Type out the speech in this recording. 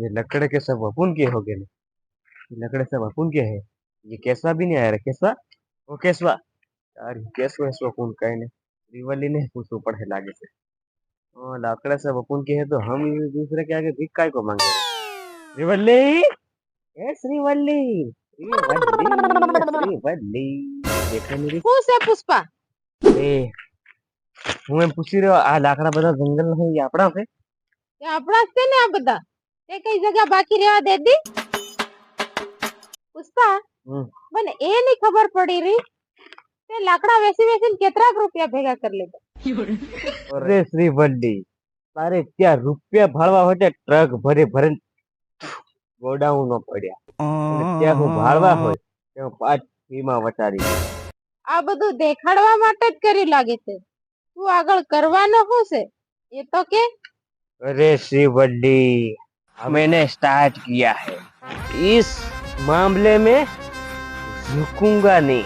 ये लकड़े के सब अपुन के हो गए ने। ये लकड़े सब अपुन के है। ये केसवा भी नहीं आया रे केसवा। ओ केसवा यार केसवा ऐसवा कौन कहे ने रिवली ने पूछो पड़े लागे से। ओ लकड़े सब अपुन के है तो हम ये दूसरे के आगे भीख काय को मांगे रे। रिवली ए श्रीवल्ली श्रीवल्ली श्रीवल्ली देखो मेरी હું છે પુષ્પા? ए હું એમ પૂછી રહ્યો આ લાકડા બધા જંગલ ના એ આપણા છે એ આપણા જ છે ને આ બધા. તે કઈ જગ્યા બાકી રહેવા દે દી? પુષ્પા મને એ નહીં ખબર પડી રહી તે લાકડા વેચી વેચીને કેટલા રૂપિયા ભેગા કરી લીધા? અરે શ્રીવલ્લી તારે ત્યાં રૂપિયા ભાળવા હોય ટ્રક ભરે ભરે ગોડાઉન નો પડ્યા અને ત્યાં હું ભાળવા હોય ત્યાં પાંચ ફીમાં વટારી આ બધું દેખાડવા માટે જ કર્યું લાગે છે. તું આગળ કરવાનો શું છે એ તો કે? अरे श्रीवल्ली मैंने स्टार्ट किया है इस मामले में झुकूंगा नहीं।